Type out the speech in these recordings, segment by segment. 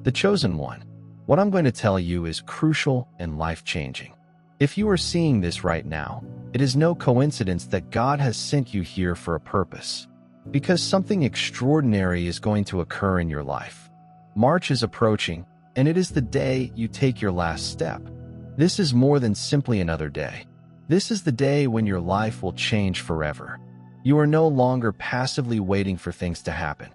The Chosen One. What I'm going to tell you is crucial and life-changing. If you are seeing this right now, it is no coincidence that God has sent you here for a purpose, because something extraordinary is going to occur in your life. March is approaching, and it is the day you take your last step. This is more than simply another day. This is the day when your life will change forever. You are no longer passively waiting for things to happen.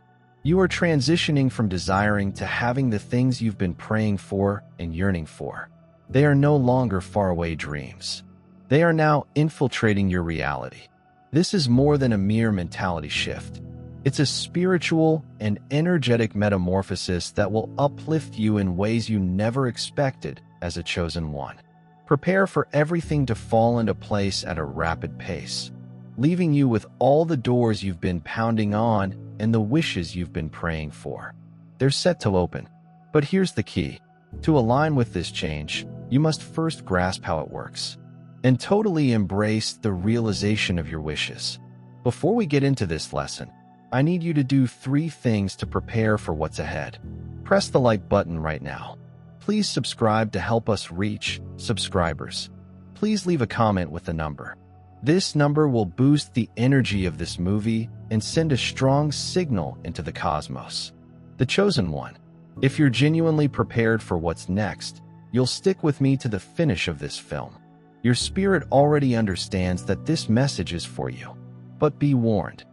You are transitioning from desiring to having the things you've been praying for and yearning for. They are no longer faraway dreams. They are now infiltrating your reality. This is more than a mere mentality shift. It's a spiritual and energetic metamorphosis that will uplift you in ways you never expected as a chosen one. Prepare for everything to fall into place at a rapid pace, leaving you with all the doors you've been pounding on and the wishes you've been praying for. They're set to open. But here's the key. To align with this change, you must first grasp how it works and totally embrace the realization of your wishes. Before we get into this lesson, I need you to do 3 things to prepare for what's ahead. Press the like button right now. Please subscribe to help us reach subscribers. Please leave a comment with the number. This number will boost the energy of this movie and send a strong signal into the cosmos. The Chosen One. If you're genuinely prepared for what's next, you'll stick with me to the finish of this film. Your spirit already understands that this message is for you. But be warned,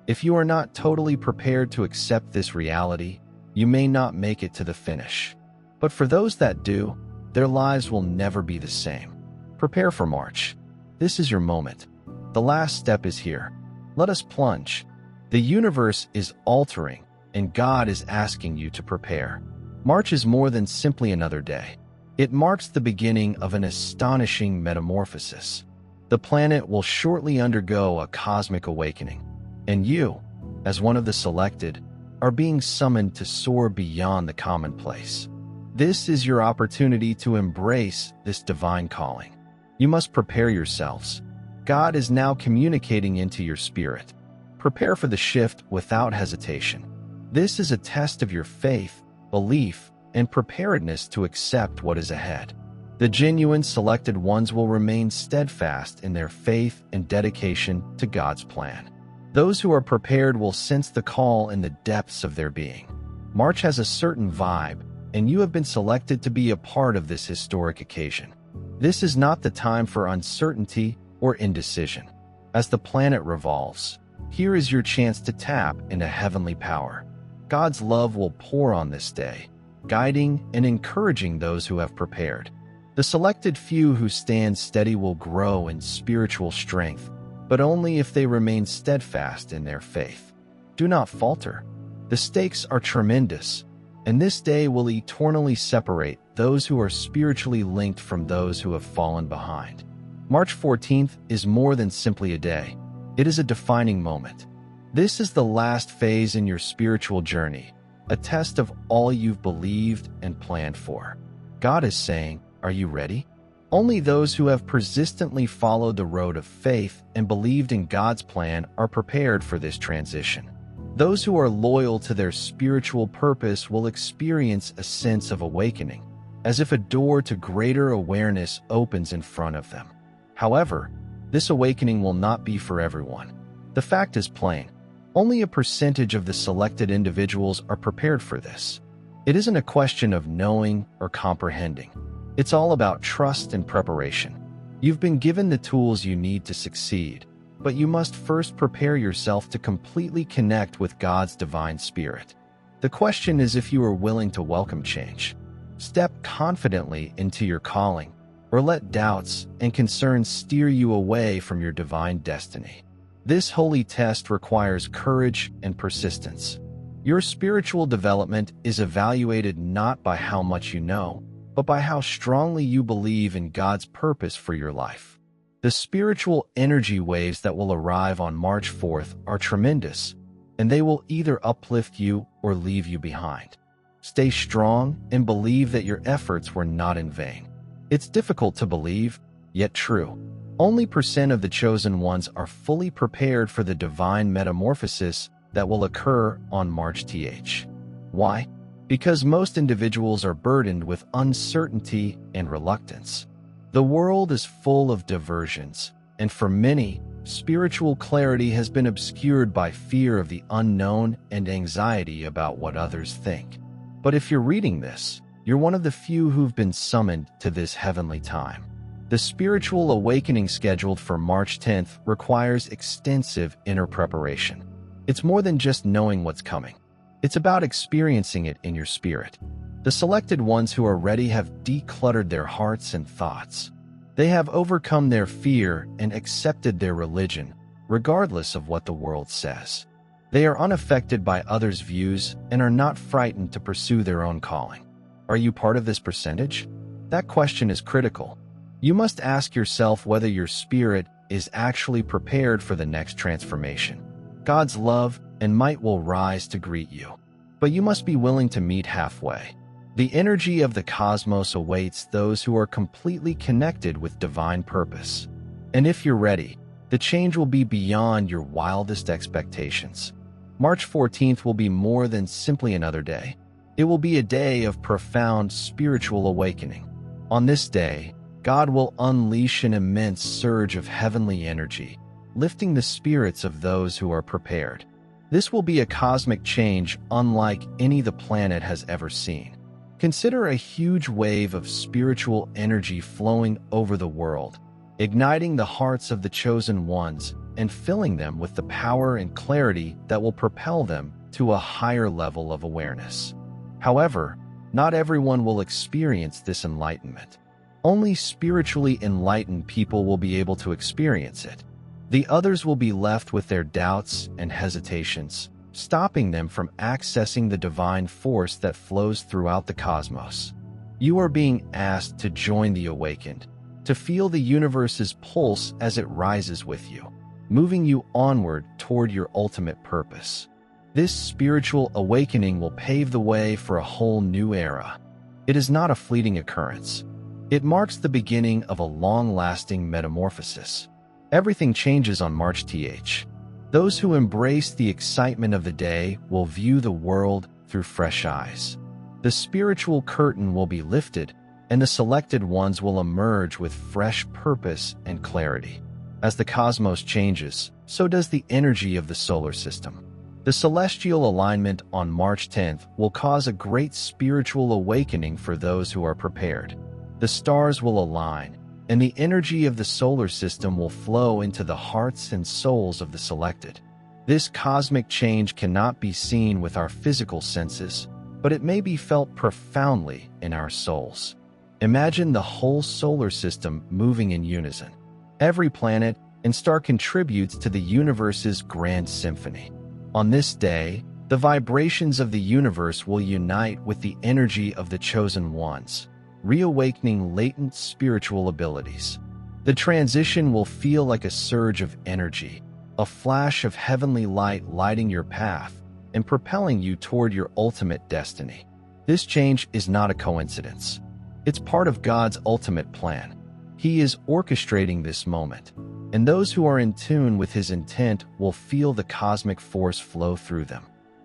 if you are not totally prepared to accept this reality, you may not make it to the finish. But for those that do, their lives will never be the same. Prepare for March. This is your moment. The last step is here. Let us plunge. The universe is altering, and God is asking you to prepare. March is more than simply another day. It marks the beginning of an astonishing metamorphosis. The planet will shortly undergo a cosmic awakening, and you, as one of the selected, are being summoned to soar beyond the commonplace. This is your opportunity to embrace this divine calling. You must prepare yourselves. God is now communicating into your spirit. Prepare for the shift without hesitation. This is a test of your faith, belief, and preparedness to accept what is ahead. The genuine selected ones will remain steadfast in their faith and dedication to God's plan. Those who are prepared will sense the call in the depths of their being. March has a certain vibe, and you have been selected to be a part of this historic occasion. This is not the time for uncertainty or indecision. As the planet revolves, here is your chance to tap into heavenly power. God's love will pour on this day, guiding and encouraging those who have prepared. The selected few who stand steady will grow in spiritual strength, but only if they remain steadfast in their faith. Do not falter. The stakes are tremendous, and this day will eternally separate those who are spiritually linked from those who have fallen behind. March 14th is more than simply a day. It is a defining moment. This is the last phase in your spiritual journey, a test of all you've believed and planned for. God is saying, are you ready? Only those who have persistently followed the road of faith and believed in God's plan are prepared for this transition. Those who are loyal to their spiritual purpose will experience a sense of awakening, as if a door to greater awareness opens in front of them. However, this awakening will not be for everyone. The fact is plain. Only a percentage of the selected individuals are prepared for this. It isn't a question of knowing or comprehending. It's all about trust and preparation. You've been given the tools you need to succeed, but you must first prepare yourself to completely connect with God's divine spirit. The question is if you are willing to welcome change. Step confidently into your calling, or let doubts and concerns steer you away from your divine destiny. This holy test requires courage and persistence. Your spiritual development is evaluated not by how much you know, but by how strongly you believe in God's purpose for your life. The spiritual energy waves that will arrive on March 4th are tremendous, and they will either uplift you or leave you behind. Stay strong and believe that your efforts were not in vain. It's difficult to believe, yet true. Only % of the chosen ones are fully prepared for the divine metamorphosis that will occur on March th. Why? because most individuals are burdened with uncertainty and reluctance. The world is full of diversions, and for many, spiritual clarity has been obscured by fear of the unknown and anxiety about what others think. But if you're reading this, you're one of the few who've been summoned to this heavenly time. The spiritual awakening scheduled for March 10th requires extensive inner preparation. It's more than just knowing what's coming. It's about experiencing it in your spirit. The selected ones who are ready have decluttered their hearts and thoughts. They have overcome their fear and accepted their religion, regardless of what the world says. They are unaffected by others' views and are not frightened to pursue their own calling. Are you part of this percentage? That question is critical. You must ask yourself whether your spirit is actually prepared for the next transformation. God's love and might will rise to greet you, but you must be willing to meet halfway. The energy of the cosmos awaits those who are completely connected with divine purpose. And if you're ready, the change will be beyond your wildest expectations. March 14th will be more than simply another day. It will be a day of profound spiritual awakening. On this day, God will unleash an immense surge of heavenly energy, lifting the spirits of those who are prepared. This will be a cosmic change unlike any the planet has ever seen. Consider a huge wave of spiritual energy flowing over the world, igniting the hearts of the chosen ones and filling them with the power and clarity that will propel them to a higher level of awareness. However, not everyone will experience this enlightenment. Only spiritually enlightened people will be able to experience it. The others will be left with their doubts and hesitations, stopping them from accessing the divine force that flows throughout the cosmos. You are being asked to join the awakened, to feel the universe's pulse as it rises with you, moving you onward toward your ultimate purpose. This spiritual awakening will pave the way for a whole new era. It is not a fleeting occurrence. It marks the beginning of a long-lasting metamorphosis. Everything changes on March 10th. Those who embrace the excitement of the day will view the world through fresh eyes. The spiritual curtain will be lifted, and the selected ones will emerge with fresh purpose and clarity. As the cosmos changes, so does the energy of the solar system. The celestial alignment on March 10th will cause a great spiritual awakening for those who are prepared. The stars will align, and the energy of the solar system will flow into the hearts and souls of the selected. This cosmic change cannot be seen with our physical senses, but it may be felt profoundly in our souls. Imagine the whole solar system moving in unison. Every planet and star contributes to the universe's grand symphony. On this day, the vibrations of the universe will unite with the energy of the chosen ones, reawakening latent spiritual abilities. The transition will feel like a surge of energy, a flash of heavenly light lighting your path and propelling you toward your ultimate destiny. This change is not a coincidence. It's part of God's ultimate plan. He is orchestrating this moment, and those who are in tune with His intent will feel the cosmic force flow through them.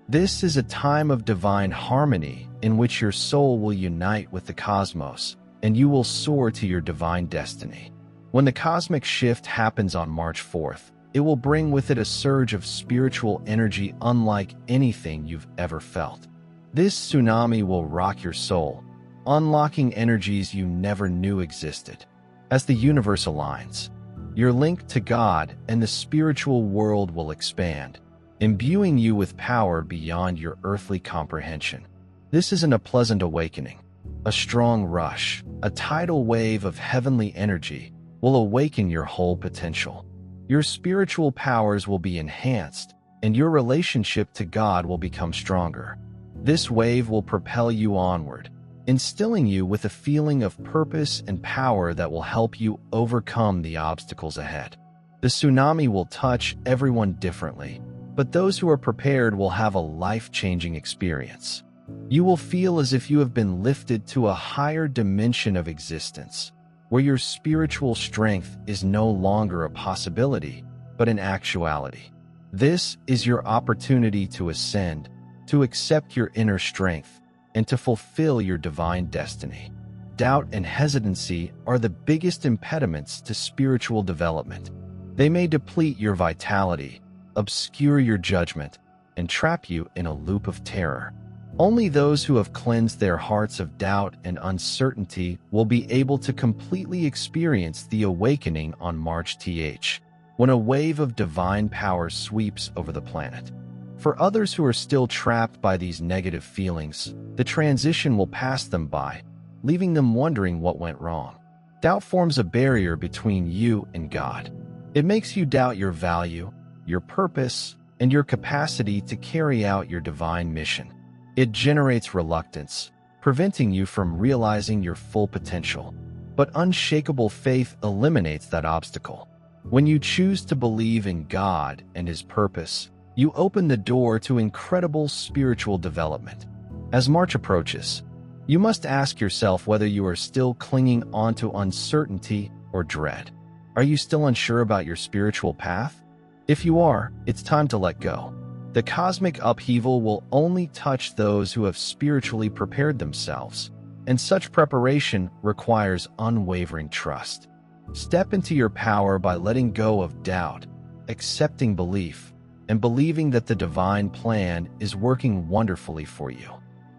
This is a time of divine harmony in which your soul will unite with the cosmos, and you will soar to your divine destiny. When the cosmic shift happens on March 4th, it will bring with it a surge of spiritual energy unlike anything you've ever felt. This tsunami will rock your soul, unlocking energies you never knew existed. As the universe aligns, your link to God and the spiritual world will expand, imbuing you with power beyond your earthly comprehension. This isn't a pleasant awakening. A strong rush, a tidal wave of heavenly energy will awaken your whole potential. Your spiritual powers will be enhanced, and your relationship to God will become stronger. This wave will propel you onward, instilling you with a feeling of purpose and power that will help you overcome the obstacles ahead. The tsunami will touch everyone differently, but those who are prepared will have a life-changing experience. You will feel as if you have been lifted to a higher dimension of existence, where your spiritual strength is no longer a possibility, but an actuality. This is your opportunity to ascend, to accept your inner strength, and to fulfill your divine destiny. Doubt and hesitancy are the biggest impediments to spiritual development. They may deplete your vitality, obscure your judgment, and trap you in a loop of terror. Only those who have cleansed their hearts of doubt and uncertainty will be able to completely experience the awakening on March-th, when a wave of divine power sweeps over the planet. For others who are still trapped by these negative feelings, the transition will pass them by, leaving them wondering what went wrong. Doubt forms a barrier between you and God. It makes you doubt your value, your purpose, and your capacity to carry out your divine mission. It generates reluctance, preventing you from realizing your full potential. But unshakable faith eliminates that obstacle. When you choose to believe in God and His purpose, you open the door to incredible spiritual development. As March approaches, you must ask yourself whether you are still clinging onto uncertainty or dread. Are you still unsure about your spiritual path? If you are, it's time to let go. The cosmic upheaval will only touch those who have spiritually prepared themselves, and such preparation requires unwavering trust. Step into your power by letting go of doubt, accepting belief, and believing that the divine plan is working wonderfully for you.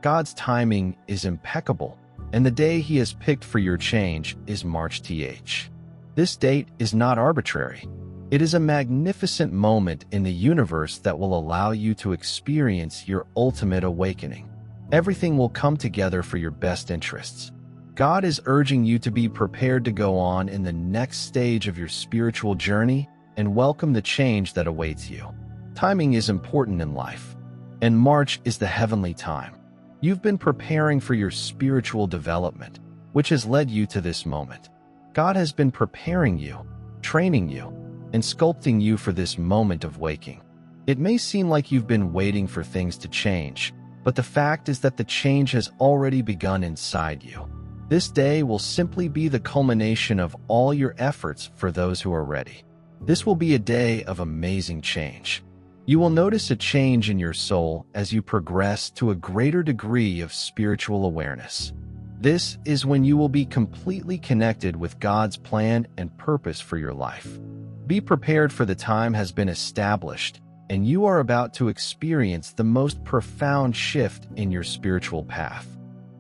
God's timing is impeccable, and the day He has picked for your change is March-th. This date is not arbitrary. It is a magnificent moment in the universe that will allow you to experience your ultimate awakening. Everything will come together for your best interests. God is urging you to be prepared to go on in the next stage of your spiritual journey and welcome the change that awaits you. Timing is important in life, and March is the heavenly time. You've been preparing for your spiritual development, which has led you to this moment. God has been preparing you, training you, and sculpting you for this moment of waking. It may seem like you've been waiting for things to change, but the fact is that the change has already begun inside you. This day will simply be the culmination of all your efforts for those who are ready. This will be a day of amazing change. You will notice a change in your soul as you progress to a greater degree of spiritual awareness. This is when you will be completely connected with God's plan and purpose for your life. Be prepared, for the time has been established, and you are about to experience the most profound shift in your spiritual path.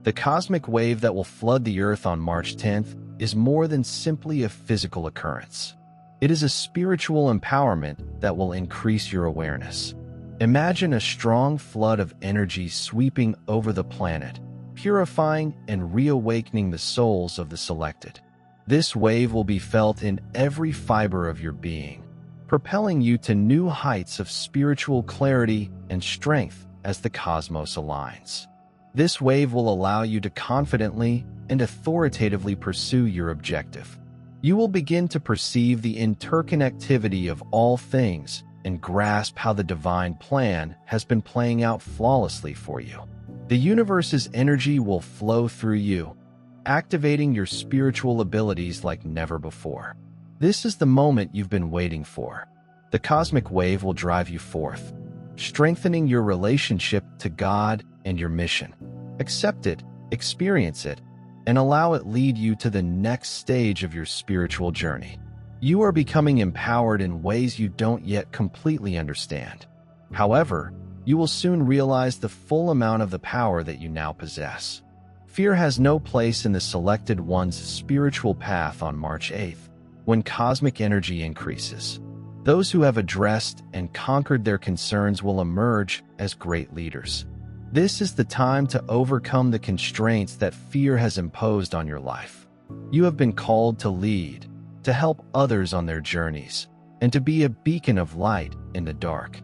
The cosmic wave that will flood the earth on March 10th is more than simply a physical occurrence. It is a spiritual empowerment that will increase your awareness. Imagine a strong flood of energy sweeping over the planet, purifying and reawakening the souls of the selected. This wave will be felt in every fiber of your being, propelling you to new heights of spiritual clarity and strength as the cosmos aligns. This wave will allow you to confidently and authoritatively pursue your objective. You will begin to perceive the interconnectivity of all things and grasp how the divine plan has been playing out flawlessly for you. The universe's energy will flow through you, activating your spiritual abilities like never before. This is the moment you've been waiting for. The cosmic wave will drive you forth, strengthening your relationship to God and your mission. Accept it, experience it, and allow it lead you to the next stage of your spiritual journey. You are becoming empowered in ways you don't yet completely understand. However, you will soon realize the full amount of the power that you now possess. Fear has no place in the selected one's spiritual path on March 8th, when cosmic energy increases. Those who have addressed and conquered their concerns will emerge as great leaders. This is the time to overcome the constraints that fear has imposed on your life. You have been called to lead, to help others on their journeys, and to be a beacon of light in the dark.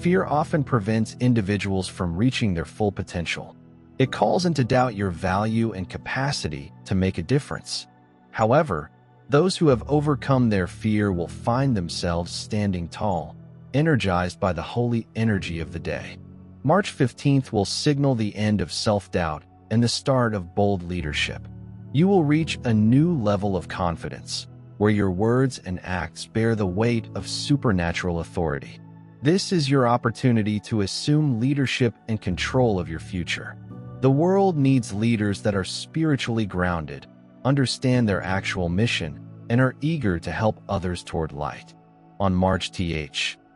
Fear often prevents individuals from reaching their full potential. It calls into doubt your value and capacity to make a difference. However, those who have overcome their fear will find themselves standing tall, energized by the holy energy of the day. March 15th will signal the end of self-doubt and the start of bold leadership. You will reach a new level of confidence, where your words and acts bear the weight of supernatural authority. This is your opportunity to assume leadership and control of your future. The world needs leaders that are spiritually grounded, understand their actual mission, and are eager to help others toward light. On March,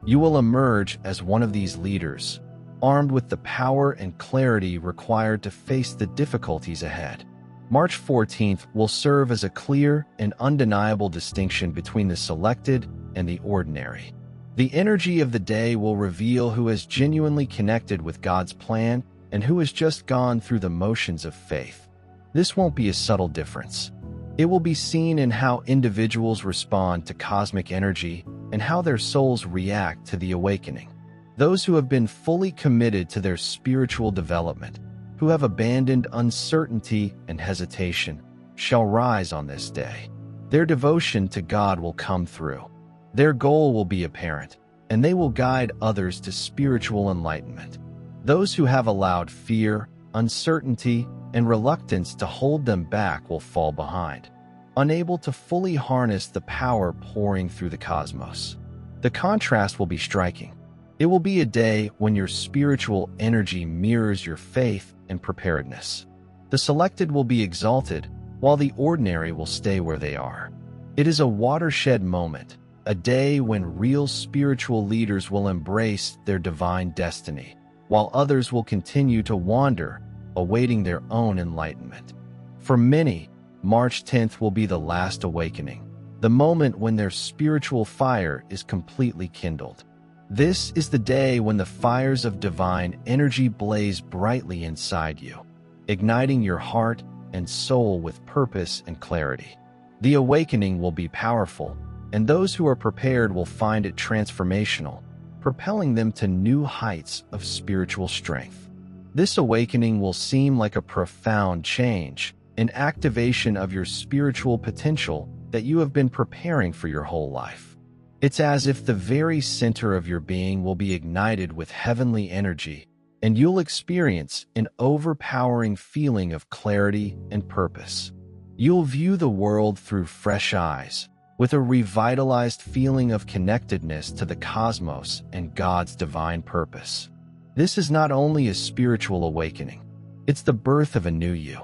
you will emerge as one of these leaders, armed with the power and clarity required to face the difficulties ahead. March 14th will serve as a clear and undeniable distinction between the selected and the ordinary. The energy of the day will reveal who has genuinely connected with God's plan and who has just gone through the motions of faith. This won't be a subtle difference. It will be seen in how individuals respond to cosmic energy and how their souls react to the awakening. Those who have been fully committed to their spiritual development, who have abandoned uncertainty and hesitation, shall rise on this day. Their devotion to God will come through. Their goal will be apparent, and they will guide others to spiritual enlightenment. Those who have allowed fear, uncertainty, and reluctance to hold them back will fall behind, unable to fully harness the power pouring through the cosmos. The contrast will be striking. It will be a day when your spiritual energy mirrors your faith and preparedness. The selected will be exalted, while the ordinary will stay where they are. It is a watershed moment, a day when real spiritual leaders will embrace their divine destiny, while others will continue to wander, awaiting their own enlightenment. For many, March 10th will be the last awakening, the moment when their spiritual fire is completely kindled. This is the day when the fires of divine energy blaze brightly inside you, igniting your heart and soul with purpose and clarity. The awakening will be powerful, and those who are prepared will find it transformational, propelling them to new heights of spiritual strength. This awakening will seem like a profound change, an activation of your spiritual potential that you have been preparing for your whole life. It's as if the very center of your being will be ignited with heavenly energy, and you'll experience an overpowering feeling of clarity and purpose. You'll view the world through fresh eyes, with a revitalized feeling of connectedness to the cosmos and God's divine purpose. This is not only a spiritual awakening, it's the birth of a new you.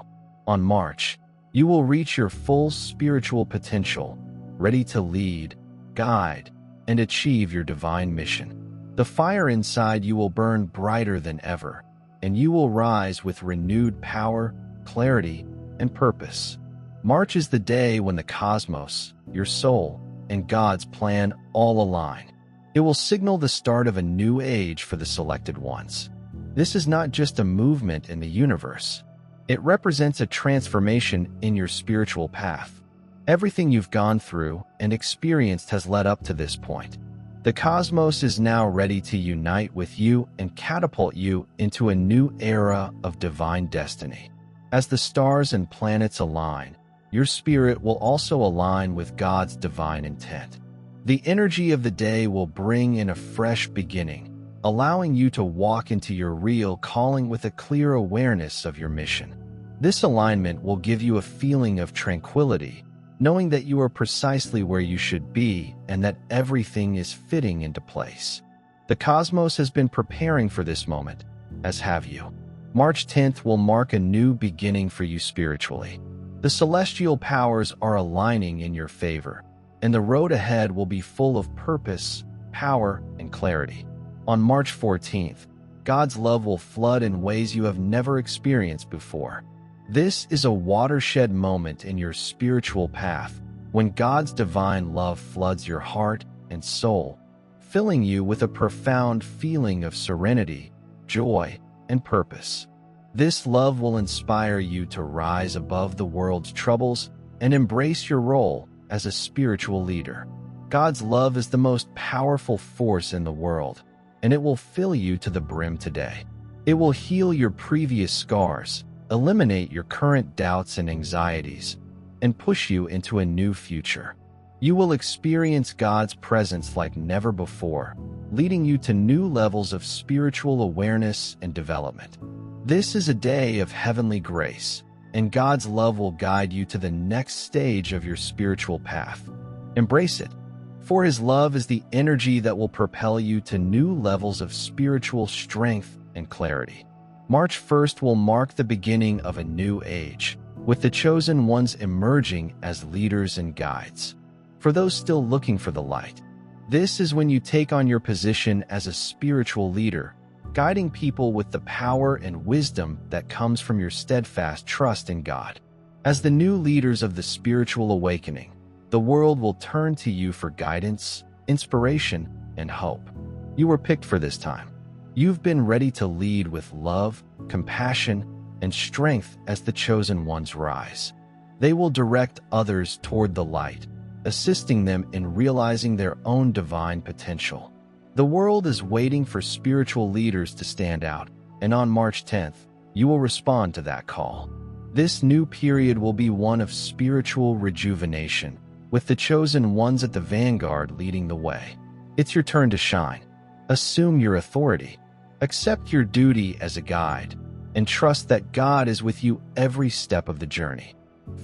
On March, you will reach your full spiritual potential, ready to lead, guide, and achieve your divine mission. The fire inside you will burn brighter than ever, and you will rise with renewed power, clarity, and purpose. March is the day when the cosmos, your soul, and God's plan all align. It will signal the start of a new age for the selected ones. This is not just a movement in the universe. It represents a transformation in your spiritual path. Everything you've gone through and experienced has led up to this point. The cosmos is now ready to unite with you and catapult you into a new era of divine destiny. As the stars and planets align, your spirit will also align with God's divine intent. The energy of the day will bring in a fresh beginning, allowing you to walk into your real calling with a clear awareness of your mission. This alignment will give you a feeling of tranquility, knowing that you are precisely where you should be and that everything is fitting into place. The cosmos has been preparing for this moment, as have you. March 10th will mark a new beginning for you spiritually. The celestial powers are aligning in your favor, and the road ahead will be full of purpose, power, and clarity. On March 14th, God's love will flood in ways you have never experienced before. This is a watershed moment in your spiritual path when God's divine love floods your heart and soul, filling you with a profound feeling of serenity, joy, and purpose. This love will inspire you to rise above the world's troubles and embrace your role as a spiritual leader. God's love is the most powerful force in the world, and it will fill you to the brim today. It will heal your previous scars, eliminate your current doubts and anxieties, and push you into a new future. You will experience God's presence like never before, leading you to new levels of spiritual awareness and development. This is a day of heavenly grace, and God's love will guide you to the next stage of your spiritual path. Embrace it, for His love is the energy that will propel you to new levels of spiritual strength and clarity. March 1st will mark the beginning of a new age, with the chosen ones emerging as leaders and guides. For those still looking for the light, this is when you take on your position as a spiritual leader, guiding people with the power and wisdom that comes from your steadfast trust in God. As the new leaders of the spiritual awakening, the world will turn to you for guidance, inspiration, and hope. You were picked for this time. You've been ready to lead with love, compassion, and strength as the chosen ones rise. They will direct others toward the light, assisting them in realizing their own divine potential. The world is waiting for spiritual leaders to stand out, and on March 10th, you will respond to that call. This new period will be one of spiritual rejuvenation, with the chosen ones at the vanguard leading the way. It's your turn to shine. Assume your authority. Accept your duty as a guide, and trust that God is with you every step of the journey.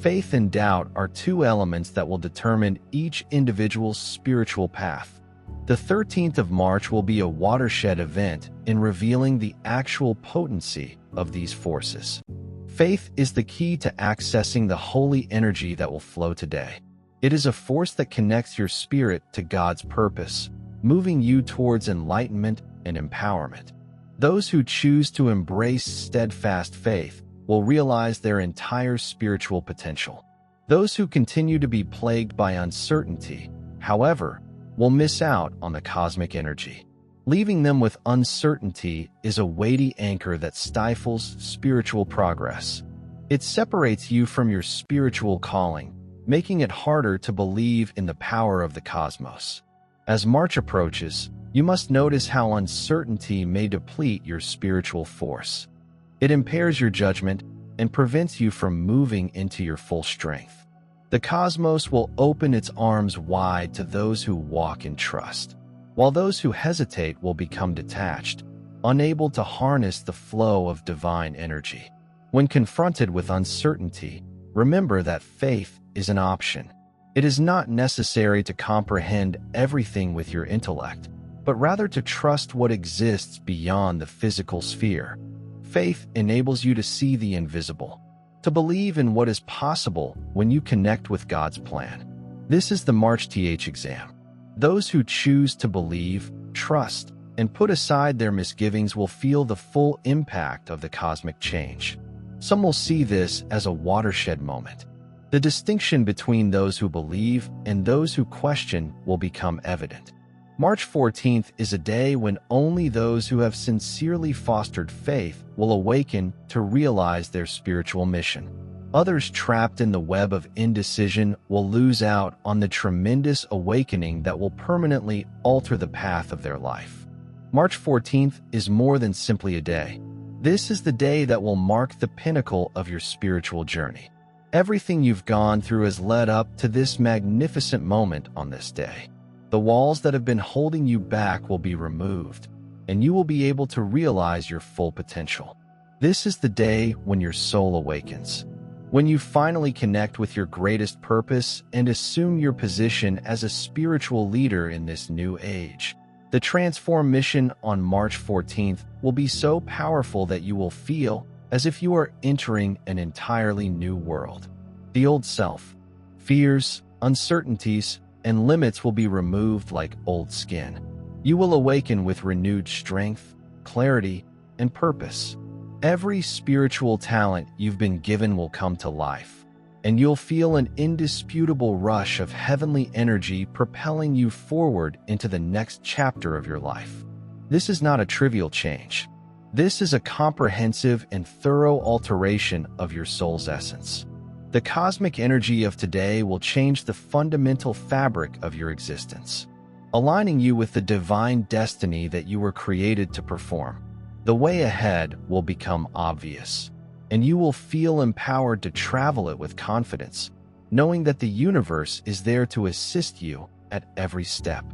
Faith and doubt are two elements that will determine each individual's spiritual path. The 13th of March will be a watershed event in revealing the actual potency of these forces. Faith is the key to accessing the holy energy that will flow today. It is a force that connects your spirit to God's purpose, moving you towards enlightenment and empowerment. Those who choose to embrace steadfast faith will realize their entire spiritual potential. Those who continue to be plagued by uncertainty, however, will miss out on the cosmic energy. Leaving them with uncertainty is a weighty anchor that stifles spiritual progress. It separates you from your spiritual calling, making it harder to believe in the power of the cosmos. As March approaches, you must notice how uncertainty may deplete your spiritual force. It impairs your judgment and prevents you from moving into your full strength. The cosmos will open its arms wide to those who walk in trust, while those who hesitate will become detached, unable to harness the flow of divine energy. When confronted with uncertainty, remember that faith is an option. It is not necessary to comprehend everything with your intellect, but rather to trust what exists beyond the physical sphere. Faith enables you to see the invisible, to believe in what is possible when you connect with God's plan. This is the March TH exam. Those who choose to believe, trust, and put aside their misgivings will feel the full impact of the cosmic change. Some will see this as a watershed moment. The distinction between those who believe and those who question will become evident. March 14th is a day when only those who have sincerely fostered faith will awaken to realize their spiritual mission. Others trapped in the web of indecision will lose out on the tremendous awakening that will permanently alter the path of their life. March 14th is more than simply a day. This is the day that will mark the pinnacle of your spiritual journey. Everything you've gone through has led up to this magnificent moment on this day. The walls that have been holding you back will be removed, and you will be able to realize your full potential. This is the day when your soul awakens, when you finally connect with your greatest purpose and assume your position as a spiritual leader in this new age. The Transform mission on March 14th will be so powerful that you will feel as if you are entering an entirely new world. The old self, fears, uncertainties, and limits will be removed like old skin. You will awaken with renewed strength, clarity, and purpose. Every spiritual talent you've been given will come to life, and you'll feel an indisputable rush of heavenly energy propelling you forward into the next chapter of your life. This is not a trivial change. This is a comprehensive and thorough alteration of your soul's essence. The cosmic energy of today will change the fundamental fabric of your existence, aligning you with the divine destiny that you were created to perform. The way ahead will become obvious, and you will feel empowered to travel it with confidence, knowing that the universe is there to assist you at every step.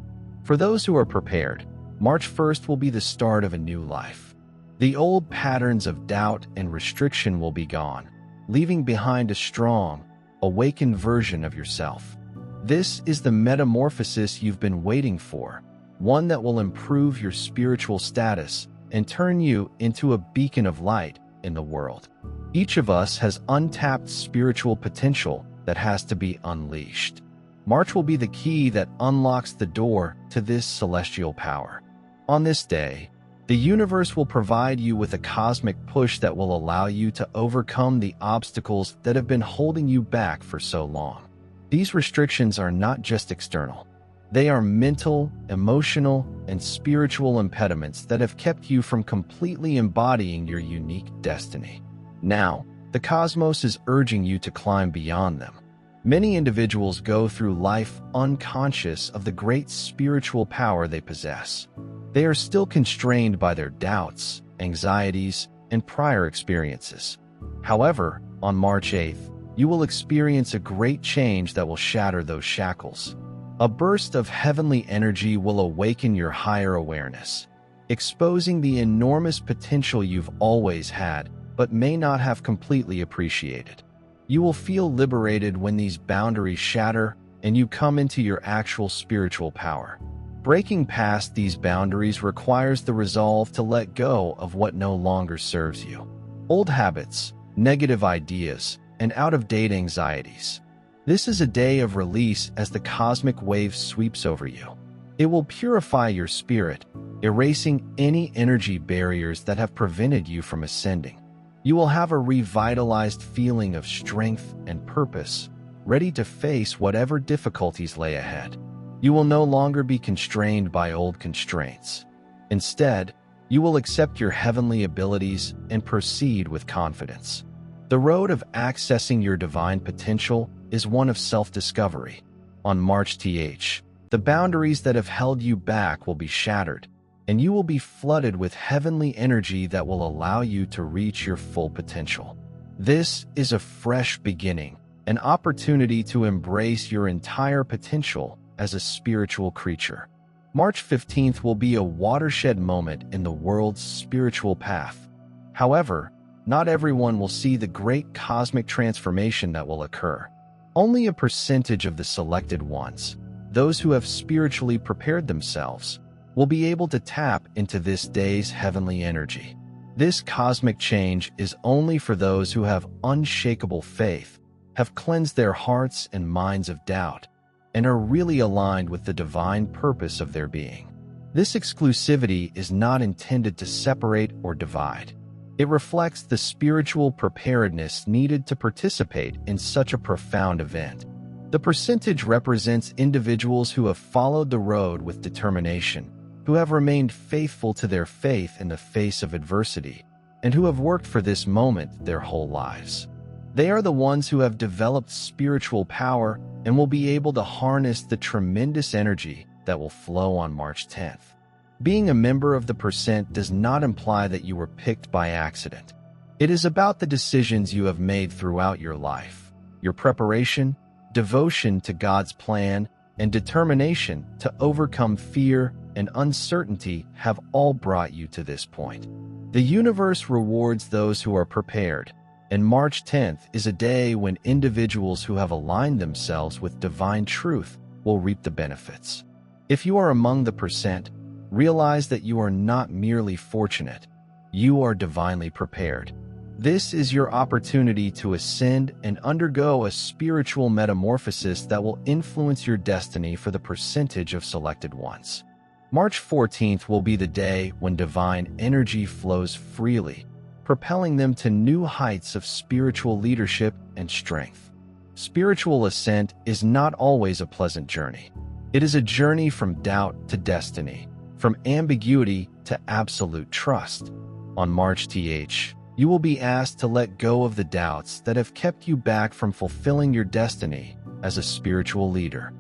For those who are prepared, March 1st will be the start of a new life. The old patterns of doubt and restriction will be gone, leaving behind a strong, awakened version of yourself. This is the metamorphosis you've been waiting for, one that will improve your spiritual status and turn you into a beacon of light in the world. Each of us has untapped spiritual potential that has to be unleashed. March will be the key that unlocks the door to this celestial power. On this day, the universe will provide you with a cosmic push that will allow you to overcome the obstacles that have been holding you back for so long. These restrictions are not just external. They are mental, emotional, and spiritual impediments that have kept you from completely embodying your unique destiny. Now, the cosmos is urging you to climb beyond them. Many individuals go through life unconscious of the great spiritual power they possess. They are still constrained by their doubts, anxieties, and prior experiences. However, on March 8th, you will experience a great change that will shatter those shackles. A burst of heavenly energy will awaken your higher awareness, exposing the enormous potential you've always had but may not have completely appreciated. You will feel liberated when these boundaries shatter and you come into your actual spiritual power. Breaking past these boundaries requires the resolve to let go of what no longer serves you. Old habits, negative ideas, and out-of-date anxieties. This is a day of release as the cosmic wave sweeps over you. It will purify your spirit, erasing any energy barriers that have prevented you from ascending. You will have a revitalized feeling of strength and purpose, ready to face whatever difficulties lay ahead. You will no longer be constrained by old constraints. Instead, you will accept your heavenly abilities and proceed with confidence. The road of accessing your divine potential is one of self-discovery. On March 8th, the boundaries that have held you back will be shattered, and you will be flooded with heavenly energy that will allow you to reach your full potential. This is a fresh beginning, an opportunity to embrace your entire potential as a spiritual creature. March 15th will be a watershed moment in the world's spiritual path. However, not everyone will see the great cosmic transformation that will occur. Only a percentage of the selected ones, those who have spiritually prepared themselves, will be able to tap into this day's heavenly energy. This cosmic change is only for those who have unshakable faith, have cleansed their hearts and minds of doubt, and are really aligned with the divine purpose of their being. This exclusivity is not intended to separate or divide. It reflects the spiritual preparedness needed to participate in such a profound event. The percentage represents individuals who have followed the road with determination, who have remained faithful to their faith in the face of adversity, and who have worked for this moment their whole lives. They are the ones who have developed spiritual power and will be able to harness the tremendous energy that will flow on March 10th. Being a member of the percent does not imply that you were picked by accident. It is about the decisions you have made throughout your life. Your preparation, devotion to God's plan, and determination to overcome fear and uncertainty have all brought you to this point. The universe rewards those who are prepared, and March 10th is a day when individuals who have aligned themselves with divine truth will reap the benefits. If you are among the percent, realize that you are not merely fortunate, you are divinely prepared. This is your opportunity to ascend and undergo a spiritual metamorphosis that will influence your destiny for the percentage of selected ones. March 14th will be the day when divine energy flows freely, propelling them to new heights of spiritual leadership and strength. Spiritual ascent is not always a pleasant journey. It is a journey from doubt to destiny, from ambiguity to absolute trust. On March 10th, you will be asked to let go of the doubts that have kept you back from fulfilling your destiny as a spiritual leader.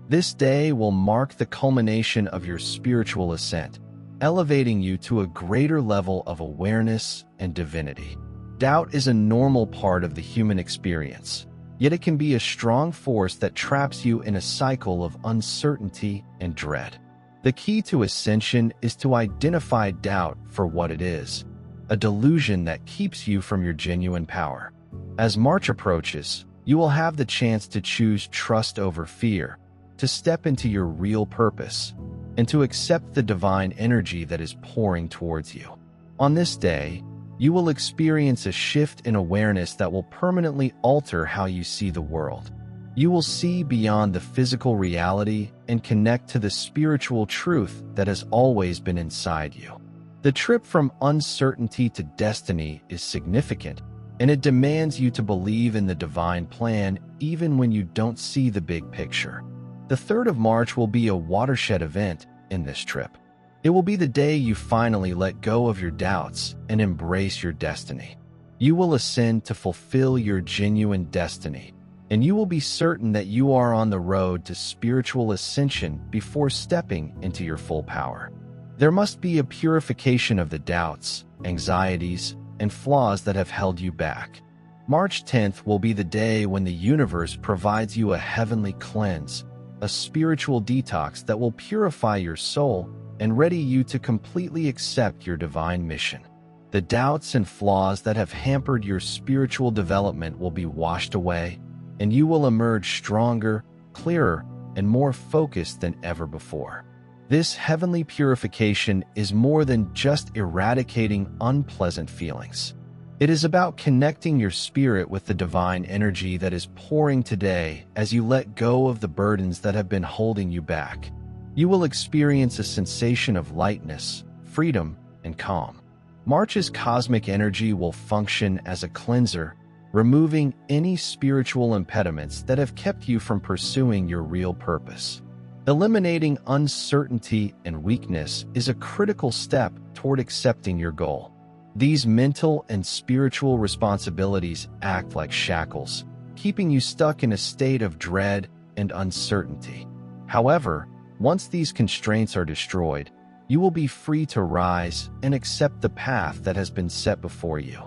This day will mark the culmination of your spiritual ascent, elevating you to a greater level of awareness and divinity. Doubt is a normal part of the human experience, yet it can be a strong force that traps you in a cycle of uncertainty and dread. The key to ascension is to identify doubt for what it is, a delusion that keeps you from your genuine power. As March approaches, you will have the chance to choose trust over fear, to step into your real purpose, and to accept the divine energy that is pouring towards you. On this day, you will experience a shift in awareness that will permanently alter how you see the world. You will see beyond the physical reality and connect to the spiritual truth that has always been inside you. The trip from uncertainty to destiny is significant, and it demands you to believe in the divine plan even when you don't see the big picture. The 3rd of March will be a watershed event in this trip. It will be the day you finally let go of your doubts and embrace your destiny. You will ascend to fulfill your genuine destiny, and you will be certain that you are on the road to spiritual ascension before stepping into your full power. There must be a purification of the doubts, anxieties, and flaws that have held you back. March 10th will be the day when the universe provides you a heavenly cleanse, a spiritual detox that will purify your soul and ready you to completely accept your divine mission. The doubts and flaws that have hampered your spiritual development will be washed away, and you will emerge stronger, clearer, and more focused than ever before. This heavenly purification is more than just eradicating unpleasant feelings. It is about connecting your spirit with the divine energy that is pouring today as you let go of the burdens that have been holding you back. You will experience a sensation of lightness, freedom, and calm. March's cosmic energy will function as a cleanser, removing any spiritual impediments that have kept you from pursuing your real purpose. Eliminating uncertainty and weakness is a critical step toward accepting your goal. These mental and spiritual responsibilities act like shackles, keeping you stuck in a state of dread and uncertainty. However, once these constraints are destroyed, you will be free to rise and accept the path that has been set before you.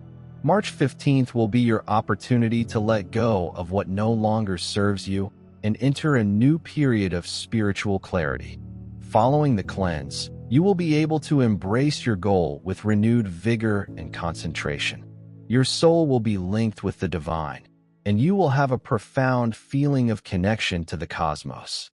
March 15th will be your opportunity to let go of what no longer serves you and enter a new period of spiritual clarity. Following the cleanse, you will be able to embrace your goal with renewed vigor and concentration. Your soul will be linked with the divine, and you will have a profound feeling of connection to the cosmos.